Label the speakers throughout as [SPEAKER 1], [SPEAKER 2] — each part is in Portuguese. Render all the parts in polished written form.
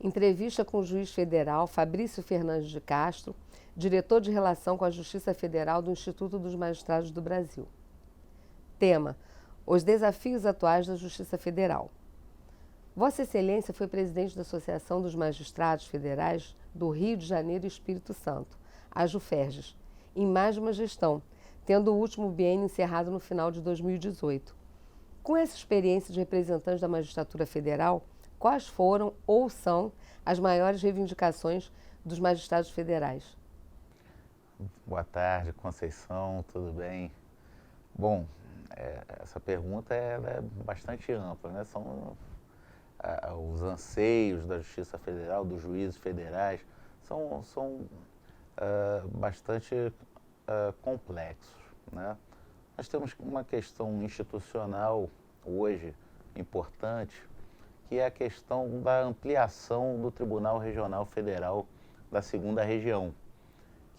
[SPEAKER 1] Entrevista com o juiz federal Fabrício Fernandes de Castro, diretor de Relação com a Justiça Federal do Instituto dos Magistrados do Brasil. Tema: os desafios atuais da Justiça Federal. Vossa Excelência foi presidente da Associação dos Magistrados Federais do Rio de Janeiro e Espírito Santo, a JUFERJS, em mais de uma gestão, tendo o último biênio encerrado no final de 2018. Com essa experiência de representante da magistratura federal, quais foram ou são as maiores reivindicações dos magistrados federais?
[SPEAKER 2] Boa tarde, Conceição, tudo bem? Bom, essa pergunta é bastante ampla, né? São os anseios da Justiça Federal, dos juízes federais, são bastante complexos, né? Nós temos uma questão institucional hoje importante, que é a questão da ampliação do Tribunal Regional Federal da 2ª Região,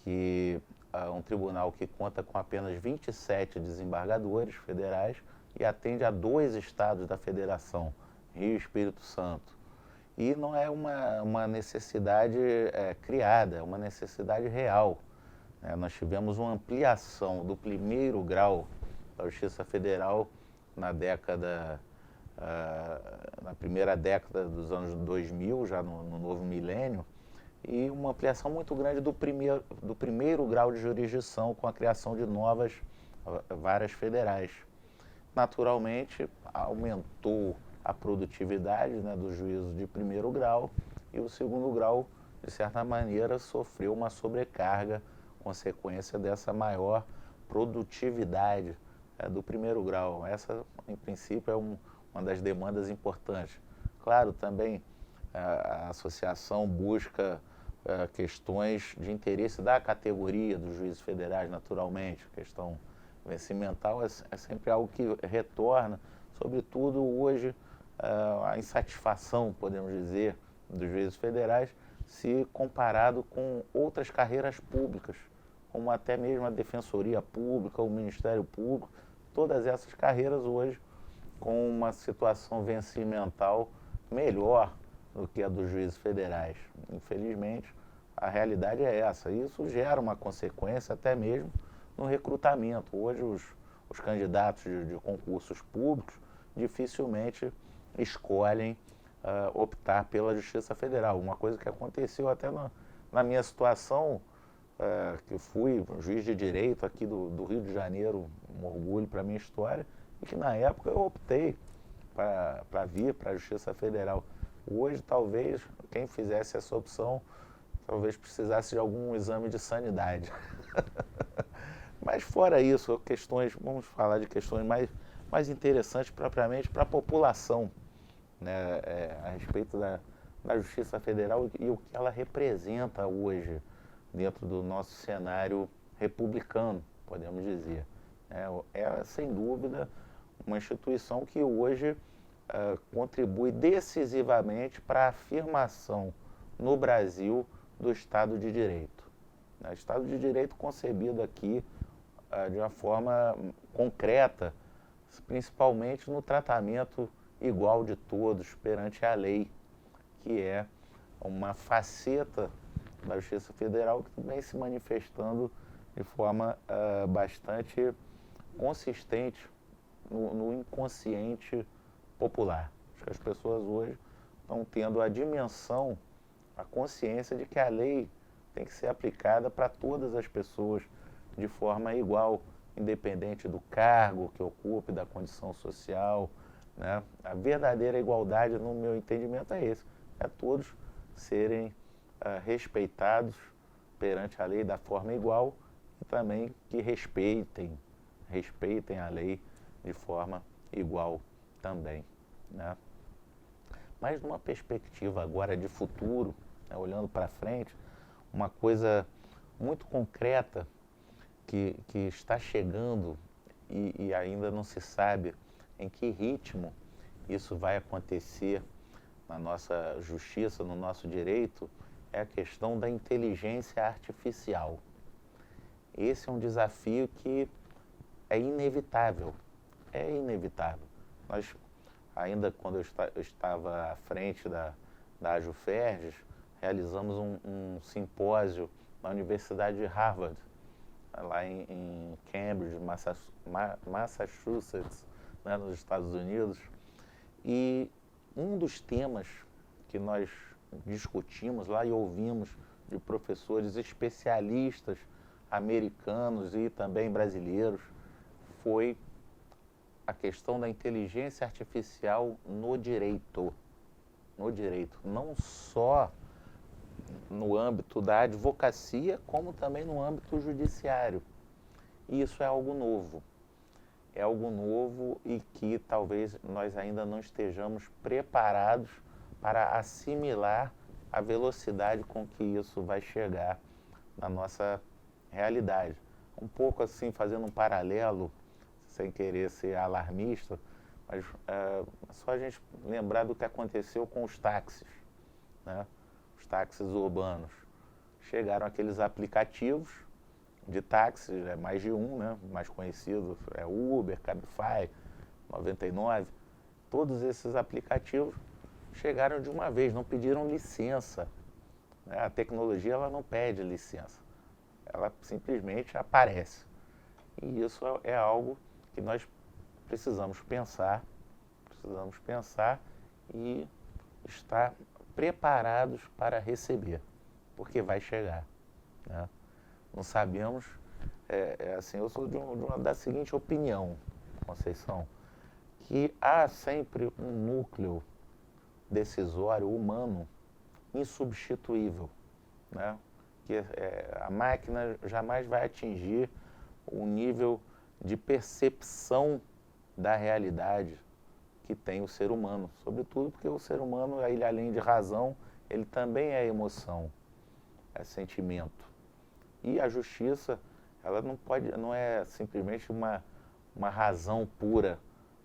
[SPEAKER 2] que é um tribunal que conta com apenas 27 desembargadores federais e atende a 2 estados da federação, Rio e Espírito Santo. E não é uma necessidade criada, é uma necessidade real. Nós tivemos uma ampliação do 1º grau da Justiça Federal na primeira década dos anos 2000, já no novo milênio, e uma ampliação muito grande do primeiro grau de jurisdição com a criação de novas varas federais. Naturalmente, aumentou a produtividade, né, dos juízos de 1º grau, e o 2º grau, de certa maneira, sofreu uma sobrecarga, consequência dessa maior produtividade do 1º grau. Essa, em princípio, é uma das demandas importantes. Claro, também a associação busca questões de interesse da categoria dos juízes federais, naturalmente. A questão vencimental é sempre algo que retorna, sobretudo hoje, a insatisfação, podemos dizer, dos juízes federais, se comparado com outras carreiras públicas, como até mesmo a Defensoria Pública, o Ministério Público, todas essas carreiras hoje com uma situação vencimental melhor do que a dos juízes federais. Infelizmente, a realidade é essa. Isso gera uma consequência até mesmo no recrutamento. Hoje, os candidatos de concursos públicos dificilmente escolhem optar pela Justiça Federal. Uma coisa que aconteceu até na minha situação, que eu fui juiz de direito aqui do Rio de Janeiro, um orgulho para a minha história, e que na época eu optei para vir para a Justiça Federal. Hoje, talvez, quem fizesse essa opção, talvez precisasse de algum exame de sanidade. Mas fora isso, vamos falar de questões mais interessantes propriamente para a população, né, a respeito da Justiça Federal e o que ela representa hoje dentro do nosso cenário republicano, podemos dizer. É sem dúvida, uma instituição que hoje contribui decisivamente para a afirmação no Brasil do Estado de Direito. O Estado de Direito concebido aqui de uma forma concreta, principalmente no tratamento igual de todos perante a lei, que é uma faceta da Justiça Federal que vem se manifestando de forma bastante consistente no inconsciente popular. Acho que as pessoas hoje estão tendo a dimensão, a consciência de que a lei tem que ser aplicada para todas as pessoas de forma igual, independente do cargo que ocupe, da condição social, né? A verdadeira igualdade, no meu entendimento, é esse: é todos serem respeitados perante a lei da forma igual e também que respeitem a lei de forma igual também, né? Mas numa perspectiva agora de futuro, né, olhando para frente, uma coisa muito concreta que está chegando e ainda não se sabe em que ritmo isso vai acontecer na nossa justiça, no nosso direito, é a questão da inteligência artificial. Esse é um desafio que é inevitável. Nós, ainda quando eu estava à frente da AJUFERJ, realizamos um simpósio na Universidade de Harvard, lá em Cambridge, Massachusetts, né, nos Estados Unidos. E um dos temas que nós discutimos lá e ouvimos de professores especialistas americanos e também brasileiros foi a questão da inteligência artificial no direito. No direito, não só no âmbito da advocacia, como também no âmbito judiciário. E isso é algo novo. É algo novo e que talvez nós ainda não estejamos preparados para assimilar a velocidade com que isso vai chegar na nossa realidade. Um pouco assim, fazendo um paralelo, sem querer ser alarmista, mas só a gente lembrar do que aconteceu com os táxis, né? Os táxis urbanos. Chegaram aqueles aplicativos de táxis, mais de um, né? Mais conhecido é Uber, Cabify, 99. Todos esses aplicativos chegaram de uma vez, não pediram licença, né? A tecnologia ela não pede licença, ela simplesmente aparece. E isso é algo que nós precisamos pensar e estar preparados para receber, porque vai chegar, né? Não sabemos, assim, eu sou da seguinte opinião, Conceição, que há sempre um núcleo decisório humano insubstituível, né? Que a máquina jamais vai atingir o nível de percepção da realidade que tem o ser humano, sobretudo porque o ser humano, ele, além de razão, ele também é emoção, é sentimento. E a justiça, ela não é simplesmente uma razão pura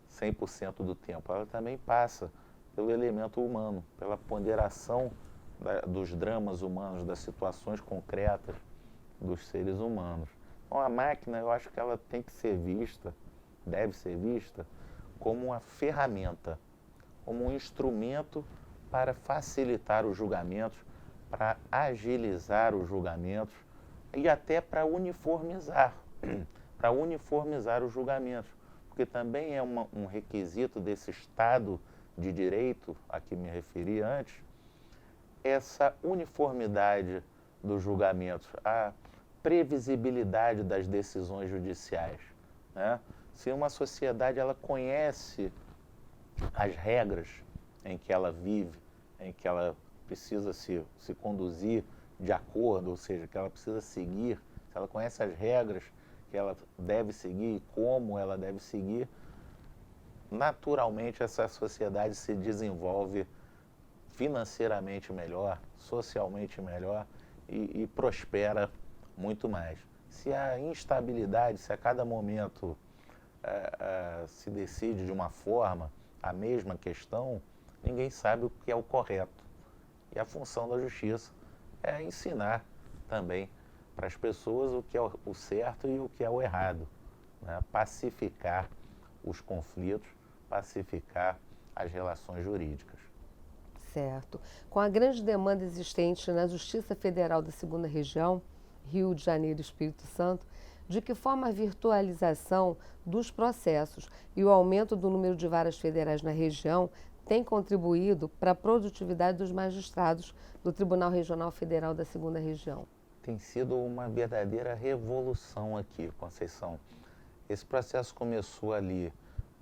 [SPEAKER 2] 100% do tempo, ela também passa pelo elemento humano, pela ponderação dos dramas humanos, das situações concretas dos seres humanos. Então, a máquina, eu acho que ela tem que ser vista, deve ser vista, como uma ferramenta, como um instrumento para facilitar os julgamentos, para agilizar os julgamentos e até para uniformizar os julgamentos, porque também é um requisito desse Estado de Direito, a que me referi antes, essa uniformidade dos julgamentos, a previsibilidade das decisões judiciais, né? Se uma sociedade ela conhece as regras em que ela vive, em que ela precisa se conduzir de acordo, ou seja, que ela precisa seguir, se ela conhece as regras que ela deve seguir e como ela deve seguir, naturalmente essa sociedade se desenvolve financeiramente melhor, socialmente melhor e prospera muito mais. Se a instabilidade, se a cada momento se decide de uma forma a mesma questão, ninguém sabe o que é o correto. E a função da justiça é ensinar também para as pessoas o que é o certo e o que é o errado, né? Pacificar os conflitos, pacificar as relações jurídicas.
[SPEAKER 1] Certo. Com a grande demanda existente na Justiça Federal da Segunda Região, Rio de Janeiro e Espírito Santo, de que forma a virtualização dos processos e o aumento do número de varas federais na região tem contribuído para a produtividade dos magistrados do Tribunal Regional Federal da Segunda Região?
[SPEAKER 2] Tem sido uma verdadeira revolução aqui, Conceição. Esse processo começou ali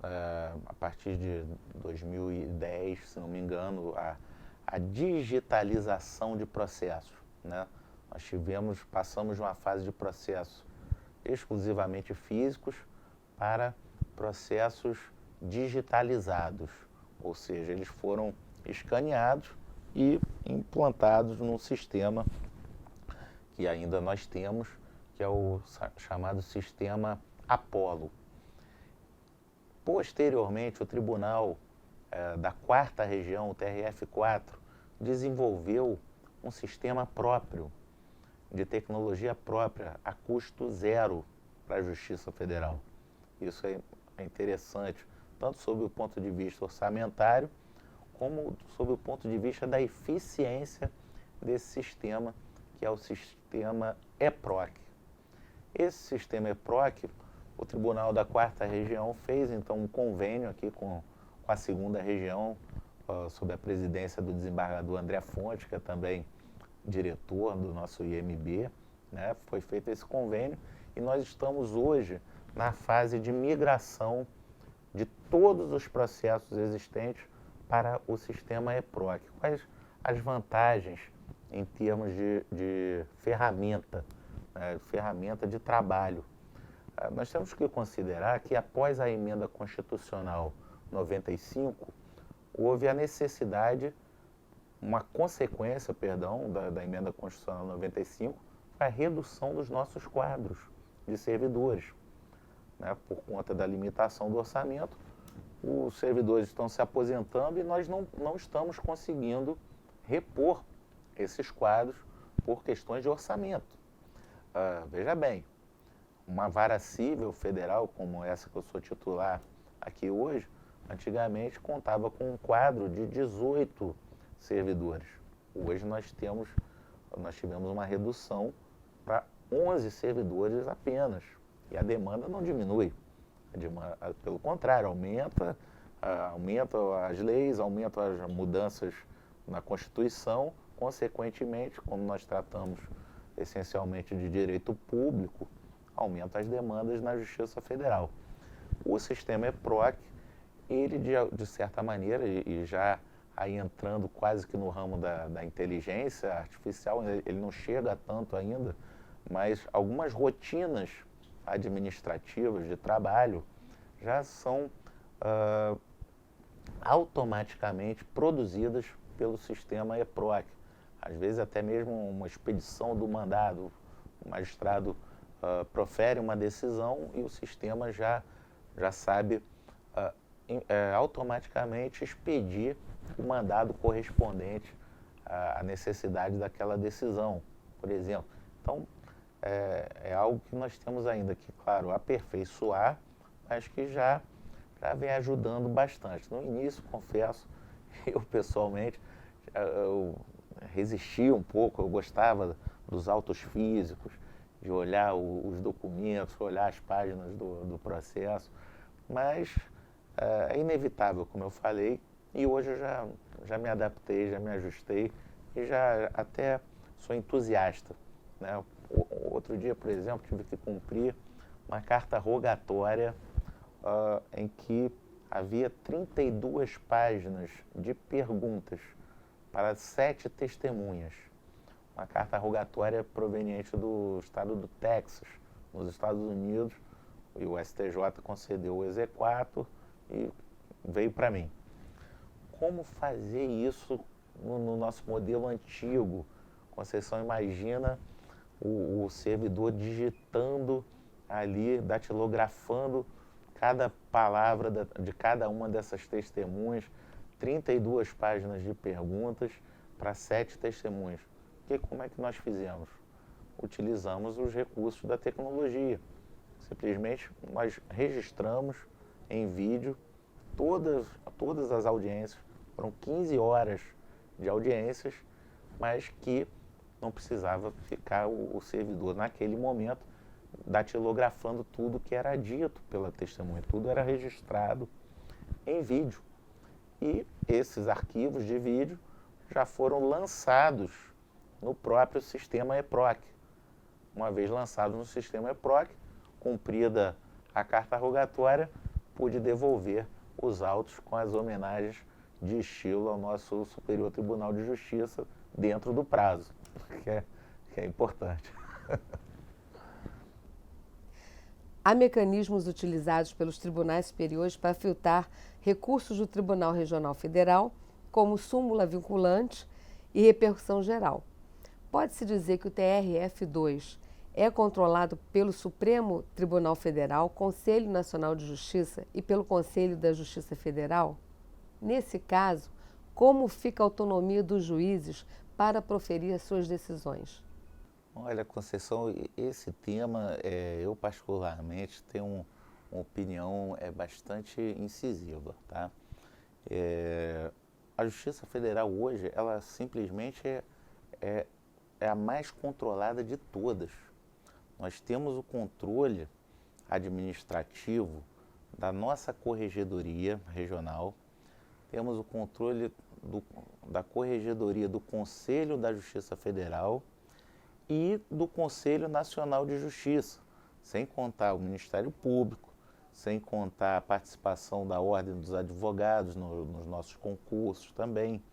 [SPEAKER 2] a partir de 2010, se não me engano, a digitalização de processos, né? Nós passamos de uma fase de processos exclusivamente físicos para processos digitalizados, ou seja, eles foram escaneados e implantados num sistema que ainda nós temos, que é o chamado sistema Apollo. Posteriormente, o Tribunal da Quarta Região, o TRF4, desenvolveu um sistema próprio, de tecnologia própria, a custo zero para a Justiça Federal. Isso é interessante, tanto sob o ponto de vista orçamentário, como sob o ponto de vista da eficiência desse sistema, que é o sistema EPROC. Esse sistema EPROC, o Tribunal da 4ª Região fez então um convênio aqui com a 2ª Região, sob a presidência do desembargador André Fonte, que é também diretor do nosso IMB, né? Foi feito esse convênio e nós estamos hoje na fase de migração de todos os processos existentes para o sistema EPROC. Quais as vantagens em termos de ferramenta, né? Ferramenta de trabalho? Nós temos que considerar que após a emenda constitucional 95, houve a necessidade, uma consequência, perdão, da emenda constitucional 95, a redução dos nossos quadros de servidores, né? Por conta da limitação do orçamento, os servidores estão se aposentando e nós não estamos conseguindo repor esses quadros por questões de orçamento. Veja bem, uma vara civil federal como essa que eu sou titular aqui hoje, antigamente contava com um quadro de 18 servidores. Hoje nós tivemos uma redução para 11 servidores apenas. E a demanda não diminui. Pelo contrário, aumenta as leis, aumenta as mudanças na Constituição. Consequentemente, como nós tratamos essencialmente de direito público, aumenta as demandas na Justiça Federal. O sistema EPROC, ele de certa maneira, e já aí entrando quase que no ramo da inteligência artificial, ele não chega tanto ainda, mas algumas rotinas administrativas de trabalho já são automaticamente produzidas pelo sistema EPROC. Às vezes até mesmo uma expedição do mandado, o magistrado profere uma decisão e o sistema já sabe automaticamente expedir o mandado correspondente à necessidade daquela decisão, por exemplo. Então, é algo que nós temos ainda que, claro, aperfeiçoar, mas que já vem ajudando bastante. No início, confesso, eu pessoalmente, eu resisti um pouco, eu gostava dos autos físicos, de olhar os documentos, olhar as páginas do processo, mas é inevitável, como eu falei, e hoje eu já me adaptei, já me ajustei e já até sou entusiasta, né? Outro dia, por exemplo, tive que cumprir uma carta rogatória em que havia 32 páginas de perguntas para 7 testemunhas. Uma carta rogatória proveniente do estado do Texas, nos Estados Unidos, e o STJ concedeu o exequatur e veio para mim. Como fazer isso no nosso modelo antigo? Conceição, imagina o servidor digitando ali, datilografando cada palavra de cada uma dessas testemunhas, 32 páginas de perguntas para 7 testemunhas. Como é que nós fizemos? Utilizamos os recursos da tecnologia. Simplesmente nós registramos em vídeo todas as audiências. Foram 15 horas de audiências, mas que não precisava ficar o servidor, naquele momento, datilografando tudo que era dito pela testemunha. Tudo era registrado em vídeo. E esses arquivos de vídeo já foram lançados no próprio sistema EPROC. Uma vez lançado no sistema EPROC, cumprida a carta rogatória, pude devolver os autos com as homenagens de estilo ao nosso Superior Tribunal de Justiça dentro do prazo, que é importante.
[SPEAKER 1] Há mecanismos utilizados pelos tribunais superiores para filtrar recursos do Tribunal Regional Federal, como súmula vinculante e repercussão geral. Pode-se dizer que o TRF2 é controlado pelo Supremo Tribunal Federal, Conselho Nacional de Justiça e pelo Conselho da Justiça Federal? Nesse caso, como fica a autonomia dos juízes para proferir as suas decisões?
[SPEAKER 2] Olha, Conceição, esse tema, eu particularmente tenho uma opinião bastante incisiva, tá? a Justiça Federal hoje, ela simplesmente é, é a mais controlada de todas. Nós temos o controle administrativo da nossa corregedoria regional, temos o controle da corregedoria do Conselho da Justiça Federal e do Conselho Nacional de Justiça, sem contar o Ministério Público, sem contar a participação da Ordem dos Advogados nos nossos concursos também.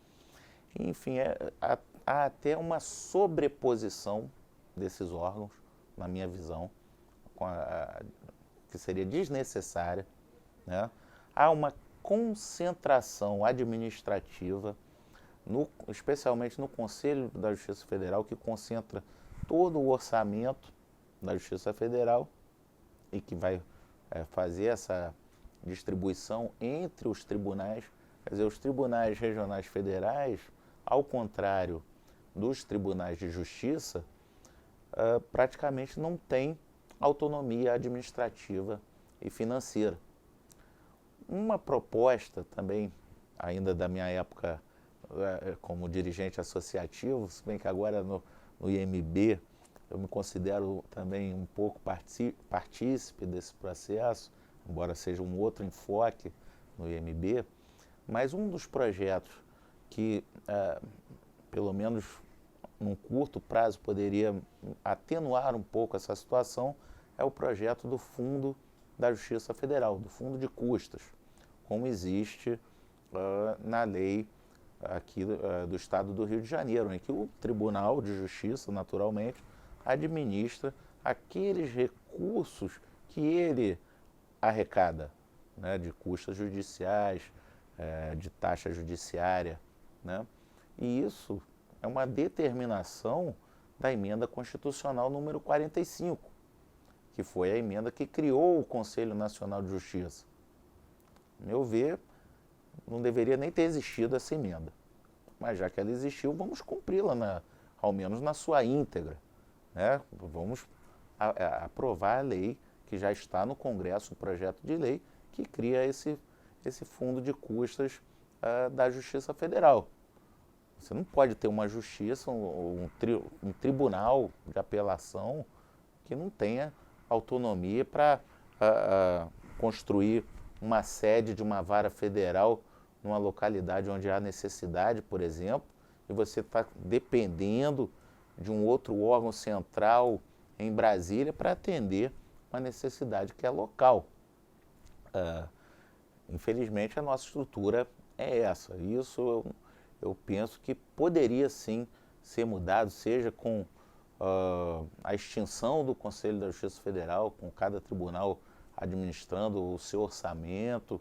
[SPEAKER 2] Enfim, há até uma sobreposição desses órgãos, na minha visão, que seria desnecessária, né? Há uma concentração administrativa, especialmente no Conselho da Justiça Federal, que concentra todo o orçamento da Justiça Federal e que vai fazer essa distribuição entre os tribunais. Quer dizer, os tribunais regionais federais, ao contrário dos tribunais de justiça, praticamente não têm autonomia administrativa e financeira. Uma proposta também, ainda da minha época como dirigente associativo, se bem que agora no IMB eu me considero também um pouco partícipe desse processo, embora seja um outro enfoque no IMB, mas um dos projetos que, pelo menos num curto prazo, poderia atenuar um pouco essa situação é o projeto do Fundo da Justiça Federal, do Fundo de Custas, como existe na lei aqui do Estado do Rio de Janeiro, em que o Tribunal de Justiça, naturalmente, administra aqueles recursos que ele arrecada, né, de custas judiciais, de taxa judiciária, né? E isso é uma determinação da emenda constitucional número 45, que foi a emenda que criou o Conselho Nacional de Justiça. A meu ver, não deveria nem ter existido essa emenda, mas já que ela existiu, vamos cumpri-la, ao menos na sua íntegra, né? Vamos aprovar a lei que já está no Congresso, o projeto de lei que cria esse fundo de custas da Justiça Federal. Você não pode ter uma justiça, um tribunal de apelação que não tenha autonomia para construir uma sede de uma vara federal numa localidade onde há necessidade, por exemplo, e você está dependendo de um outro órgão central em Brasília para atender uma necessidade que é local. Infelizmente, a nossa estrutura é essa. Isso eu penso que poderia sim ser mudado, seja com a extinção do Conselho da Justiça Federal, com cada tribunal administrando o seu orçamento,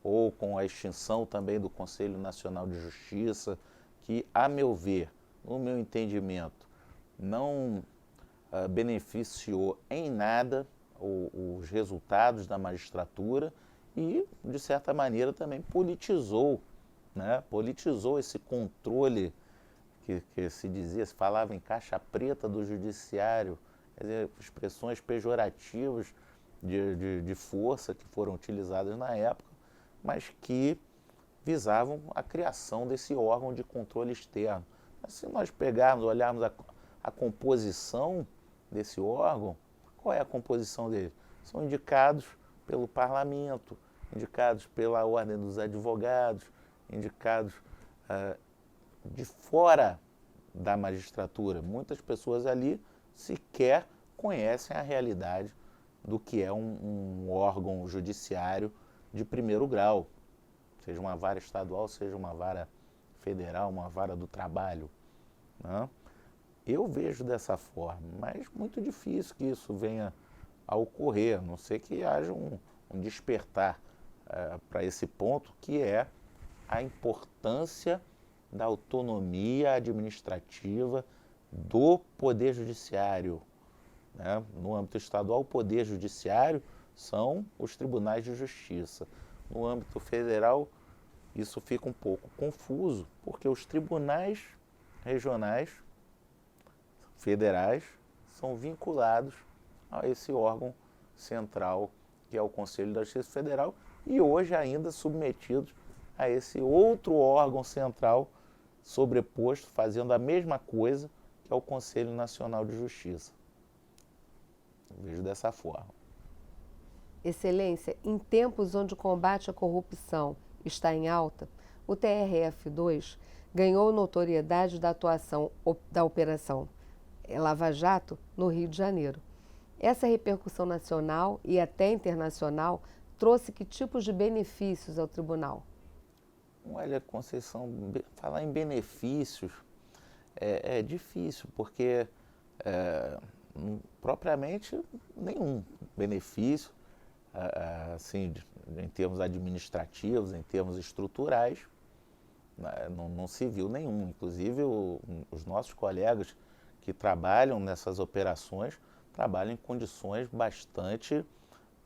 [SPEAKER 2] ou com a extinção também do Conselho Nacional de Justiça, que, a meu ver, no meu entendimento, não beneficiou em nada os resultados da magistratura e, de certa maneira, também politizou, né? Politizou esse controle que se dizia, se falava em caixa preta do judiciário, quer dizer, expressões pejorativas de força que foram utilizadas na época, mas que visavam a criação desse órgão de controle externo. Mas se nós pegarmos, olharmos a composição desse órgão, qual é a composição dele? São indicados pelo parlamento, indicados pela Ordem dos Advogados, indicados de fora da magistratura. Muitas pessoas ali sequer conhecem a realidade do que é um órgão judiciário de primeiro grau, seja uma vara estadual, seja uma vara federal, uma vara do trabalho, né? Eu vejo dessa forma, mas muito difícil que isso venha a ocorrer, a não ser que haja um despertar para esse ponto, que é a importância da autonomia administrativa do Poder Judiciário, né? No âmbito estadual, o Poder Judiciário são os tribunais de justiça. No âmbito federal, isso fica um pouco confuso, porque os tribunais regionais federais são vinculados a esse órgão central, que é o Conselho da Justiça Federal, e hoje ainda submetidos a esse outro órgão central sobreposto, fazendo a mesma coisa, que é o Conselho Nacional de Justiça. Eu vejo dessa forma.
[SPEAKER 1] Excelência, em tempos onde o combate à corrupção está em alta, o TRF2 ganhou notoriedade da atuação da Operação Lava Jato no Rio de Janeiro. Essa repercussão nacional e até internacional trouxe que tipos de benefícios ao tribunal?
[SPEAKER 2] Olha, Conceição, falar em benefícios é difícil, porque propriamente nenhum benefício, assim, em termos administrativos, em termos estruturais, não se viu nenhum. Inclusive, os nossos colegas que trabalham nessas operações trabalham em condições bastante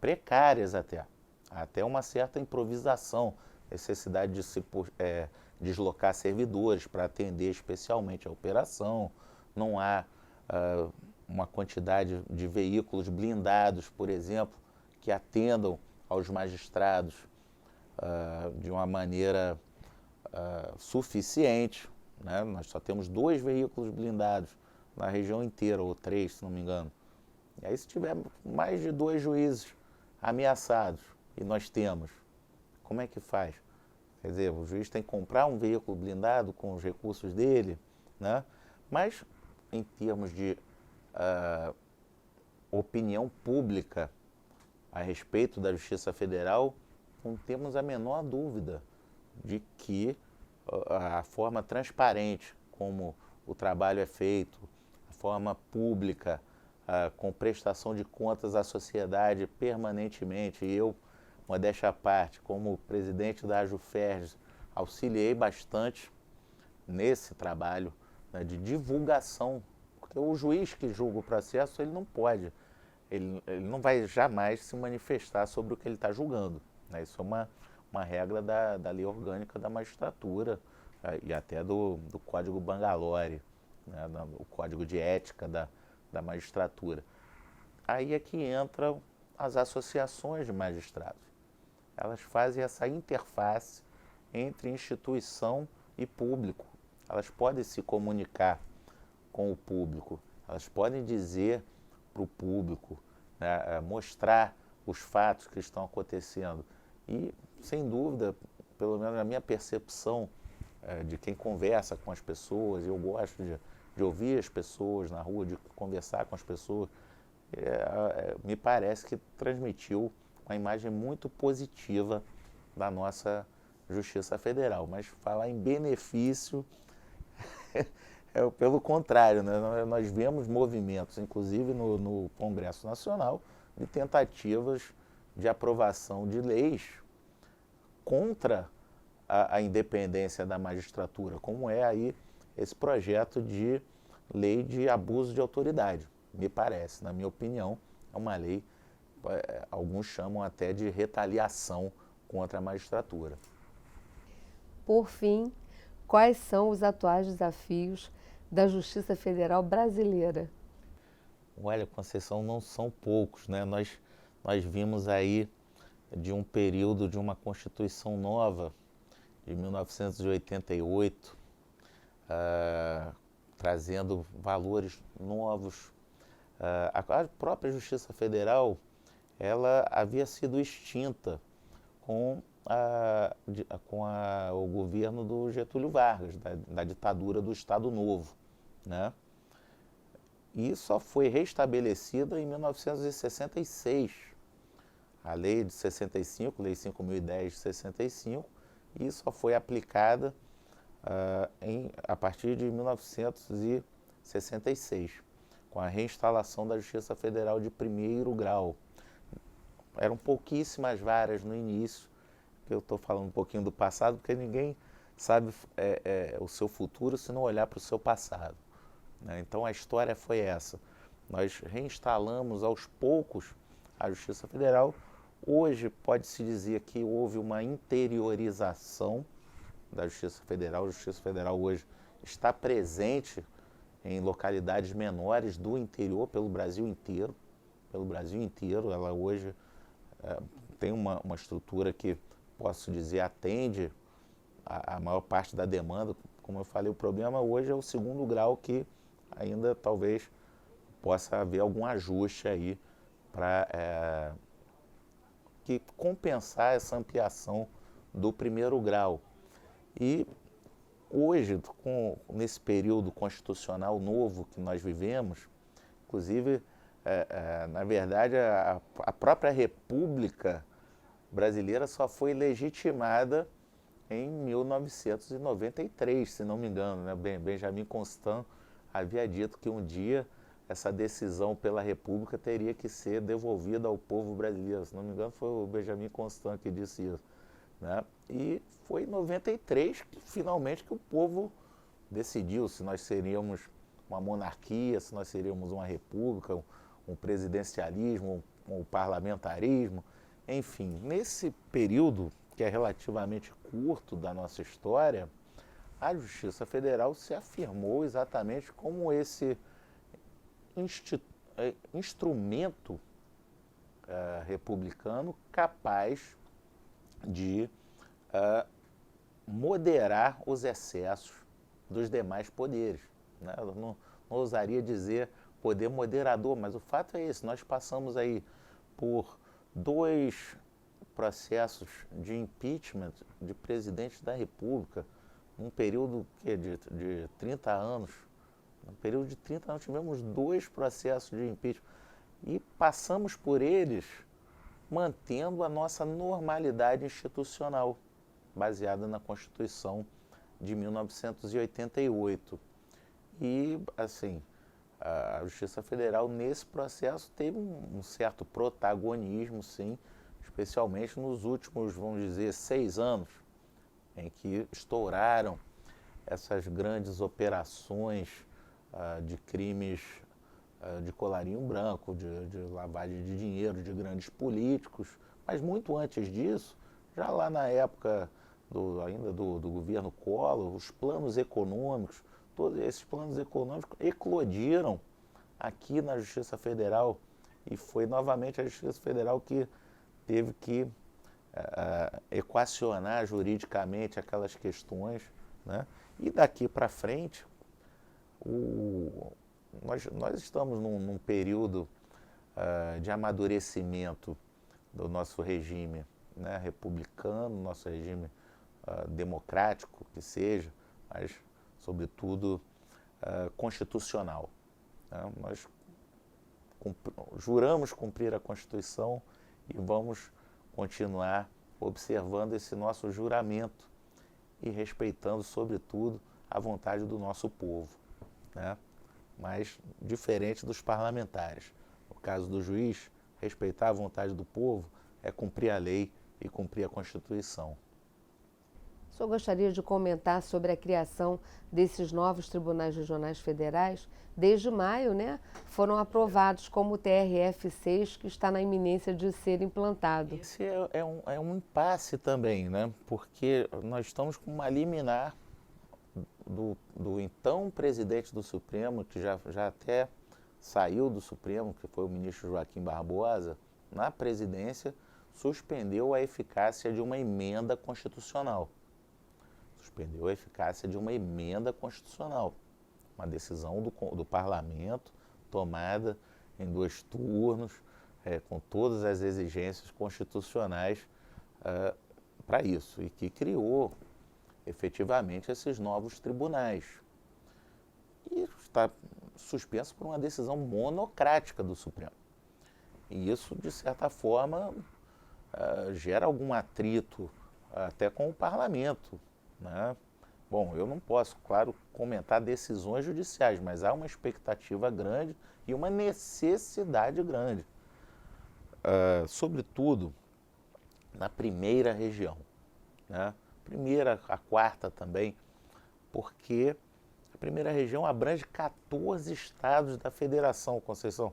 [SPEAKER 2] precárias até uma certa improvisação, necessidade de se deslocar servidores para atender especialmente a operação, não há uma quantidade de veículos blindados, por exemplo, que atendam aos magistrados de uma maneira suficiente, né? Nós só temos 2 veículos blindados na região inteira, ou 3, se não me engano. E aí, se tiver mais de 2 juízes ameaçados, e nós temos, como é que faz? Quer dizer, o juiz tem que comprar um veículo blindado com os recursos dele, né? Mas, em termos de opinião pública a respeito da Justiça Federal, não temos a menor dúvida de que a forma transparente como o trabalho é feito, a forma pública, com prestação de contas à sociedade permanentemente, e eu, modéstia à parte, como presidente da AJUFERJ, auxiliei bastante nesse trabalho, né, de divulgação, porque o juiz que julga o processo, ele não pode, ele não vai jamais se manifestar sobre o que ele está julgando, né? Isso é uma regra da lei orgânica da magistratura e até do Código Bangalore, né, o Código de Ética da magistratura. Aí é que entram as associações de magistrados. Elas fazem essa interface entre instituição e público. Elas podem se comunicar com o público, elas podem dizer para o público, né, mostrar os fatos que estão acontecendo. E, sem dúvida, pelo menos na minha percepção de quem conversa com as pessoas, eu gosto de ouvir as pessoas na rua, de conversar com as pessoas, me parece que transmitiu uma imagem muito positiva da nossa Justiça Federal. Mas falar em benefício pelo contrário, né? Nós vemos movimentos, inclusive no Congresso Nacional, de tentativas de aprovação de leis contra a independência da magistratura, como é aí esse projeto de lei de abuso de autoridade. Me parece, na minha opinião, é uma lei, alguns chamam até de retaliação contra a magistratura.
[SPEAKER 1] Por fim, quais são os atuais desafios da Justiça Federal brasileira?
[SPEAKER 2] Olha, Conceição, não são poucos, né? Nós vimos aí de um período de uma Constituição nova, de 1988, trazendo valores novos. A própria Justiça Federal, ela havia sido extinta com o governo do Getúlio Vargas, da ditadura do Estado Novo, né? E só foi restabelecida em 1966, a lei de 65, lei 5.010 de 65, e só foi aplicada a partir de 1966, com a reinstalação da Justiça Federal de primeiro grau. Eram pouquíssimas varas no início, eu estou falando um pouquinho do passado, porque ninguém sabe o seu futuro se não olhar para o seu passado, né? Então a história foi essa. Nós reinstalamos aos poucos a Justiça Federal. Hoje pode-se dizer que houve uma interiorização da Justiça Federal. A Justiça Federal hoje está presente em localidades menores do interior, pelo Brasil inteiro. Ela hoje tem uma estrutura que, posso dizer, atende a maior parte da demanda. Como eu falei, o problema hoje é o segundo grau, que ainda talvez possa haver algum ajuste aí para que compensar essa ampliação do primeiro grau. E hoje, nesse período constitucional novo que nós vivemos, inclusive, na verdade, a própria República Brasileira só foi legitimada em 1993, se não me engano, né? Benjamin Constant havia dito que um dia essa decisão pela República teria que ser devolvida ao povo brasileiro. Se não me engano, foi o Benjamin Constant que disse isso, né? E foi em 93 que finalmente que o povo decidiu se nós seríamos uma monarquia, se nós seríamos uma república, um presidencialismo, um parlamentarismo, enfim. Nesse período, que é relativamente curto da nossa história, a Justiça Federal se afirmou exatamente como esse instrumento republicano capaz de moderar os excessos dos demais poderes, né? Eu não ousaria dizer poder moderador, mas o fato é esse: nós passamos aí por 2 processos de impeachment de presidente da República, num período de 30 anos. No período de 30 anos tivemos 2 processos de impeachment e passamos por eles mantendo a nossa normalidade institucional, baseada na Constituição de 1988. E, assim, a Justiça Federal, nesse processo, teve um certo protagonismo, sim, especialmente nos últimos, vamos dizer, 6 anos, em que estouraram essas grandes operações de crimes de colarinho branco, de lavagem de dinheiro de grandes políticos. Mas muito antes disso, já lá na época ainda do governo Collor, os planos econômicos, todos esses planos econômicos eclodiram aqui na Justiça Federal, e foi novamente a Justiça Federal que teve que equacionar juridicamente aquelas questões, né? E daqui para frente, nós estamos num período de amadurecimento do nosso regime, né, republicano, nosso regime democrático, que seja, mas, sobretudo, constitucional, né? Nós juramos cumprir a Constituição e vamos continuar observando esse nosso juramento e respeitando, sobretudo, a vontade do nosso povo, né? Mas diferente dos parlamentares. No caso do juiz, respeitar a vontade do povo é cumprir a lei e cumprir a Constituição.
[SPEAKER 1] O senhor gostaria de comentar sobre a criação desses novos tribunais regionais federais? Desde maio, né, foram aprovados como o TRF6, que está na iminência de ser implantado.
[SPEAKER 2] Esse é um impasse também, né? Porque nós estamos com uma liminar do então presidente do Supremo, que já até saiu do Supremo, que foi o ministro Joaquim Barbosa, na presidência, suspendeu a eficácia de uma emenda constitucional. Suspendeu a eficácia de uma emenda constitucional. Uma decisão do parlamento, tomada em 2 turnos, com todas as exigências constitucionais para isso, e que criou efetivamente esses novos tribunais. E está suspenso por uma decisão monocrática do Supremo. E isso, de certa forma, gera algum atrito até com o parlamento, né? Bom, eu não posso, claro, comentar decisões judiciais, mas há uma expectativa grande e uma necessidade grande, sobretudo na primeira região, né? Primeira, a quarta também, porque a primeira região abrange 14 estados da federação, Conceição.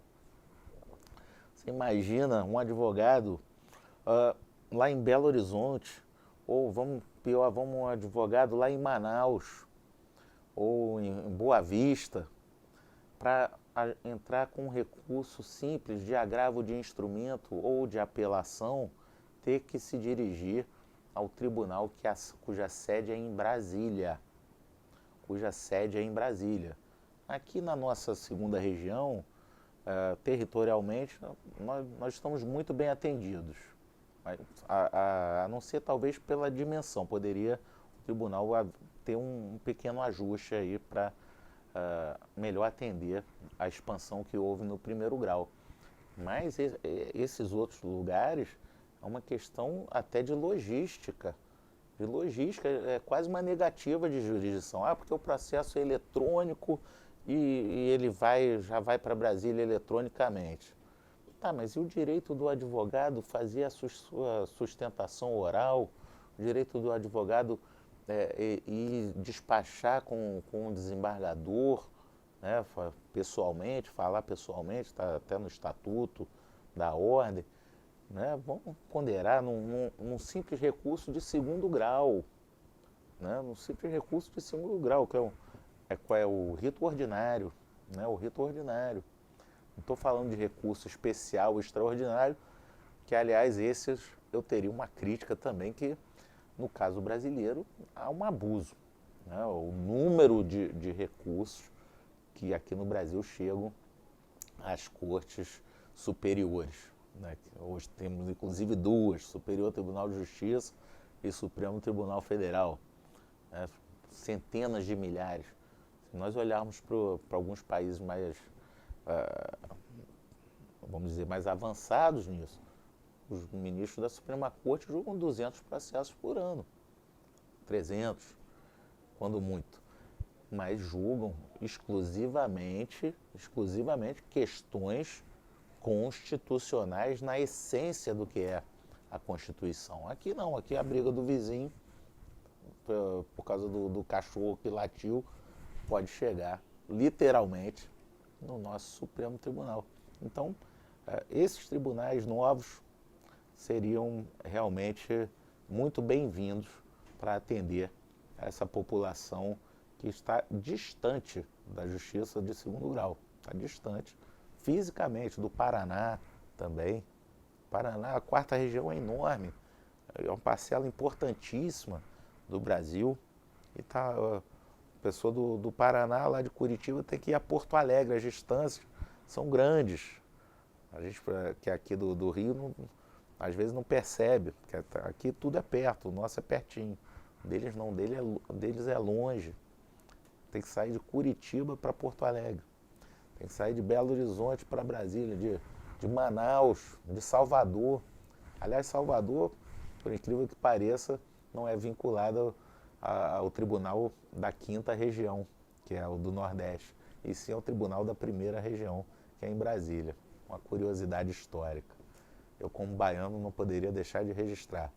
[SPEAKER 2] Você imagina um advogado lá em Belo Horizonte, ou um advogado lá em Manaus, ou em Boa Vista, para entrar com um recurso simples de agravo de instrumento ou de apelação, ter que se dirigir ao tribunal cuja sede é em Brasília. Aqui na nossa segunda região, territorialmente, nós estamos muito bem atendidos. A não ser talvez pela dimensão, poderia o tribunal ter um pequeno ajuste aí para melhor atender a expansão que houve no primeiro grau. Mas esses outros lugares é uma questão até de logística. É quase uma negativa de jurisdição. Porque o processo é eletrônico e ele já vai para Brasília eletronicamente. Tá, mas e o direito do advogado fazer a sua sustentação oral? O direito do advogado ir despachar com o desembargador, né, pessoalmente, falar pessoalmente, está até no estatuto da ordem, né? Vamos ponderar num simples recurso de segundo grau, né? Num simples recurso de segundo grau, que é o rito ordinário, né? O rito ordinário. Não estou falando de recurso especial, extraordinário, que aliás esses eu teria uma crítica também, que no caso brasileiro há um abuso, né? O número de recursos que aqui no Brasil chegam às cortes superiores, né? Hoje temos inclusive duas, Superior Tribunal de Justiça e Supremo Tribunal Federal, né? Centenas de milhares. Se nós olharmos para alguns países mais, vamos dizer, mais avançados nisso, os ministros da Suprema Corte julgam 200 processos por ano, 300, quando muito, mas julgam exclusivamente questões constitucionais na essência do que é a Constituição. Aqui não, aqui é a briga do vizinho, por causa do cachorro que latiu, pode chegar literalmente no nosso Supremo Tribunal. Então, esses tribunais novos seriam realmente muito bem-vindos para atender essa população que está distante da justiça de segundo grau, está distante fisicamente, do Paraná também. Paraná, a quarta região é enorme, é uma parcela importantíssima do Brasil, e a pessoa do Paraná, lá de Curitiba, tem que ir a Porto Alegre, as distâncias são grandes. A gente que é aqui do Rio, às vezes não percebe, porque aqui tudo é perto, o nosso é pertinho. Deles não, deles é longe. Tem que sair de Curitiba para Porto Alegre. Tem que sair de Belo Horizonte para Brasília, de Manaus, de Salvador. Aliás, Salvador, por incrível que pareça, não é vinculado ao tribunal da quinta região, que é o do Nordeste, e sim ao tribunal da primeira região, que é em Brasília. Uma curiosidade histórica. Eu, como baiano, não poderia deixar de registrar.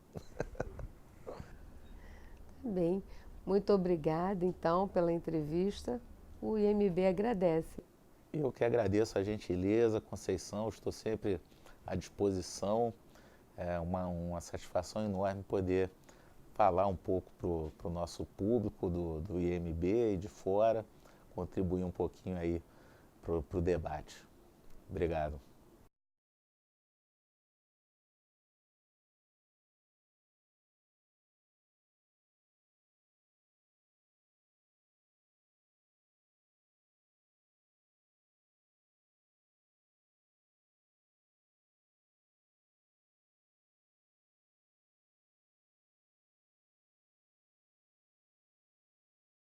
[SPEAKER 1] Bem, muito obrigada, então, pela entrevista. O IMB agradece.
[SPEAKER 2] Eu que agradeço a gentileza, Conceição, estou sempre à disposição. É uma satisfação enorme poder falar um pouco para o nosso público do IMB e de fora, contribuir um pouquinho aí para o debate. Obrigado.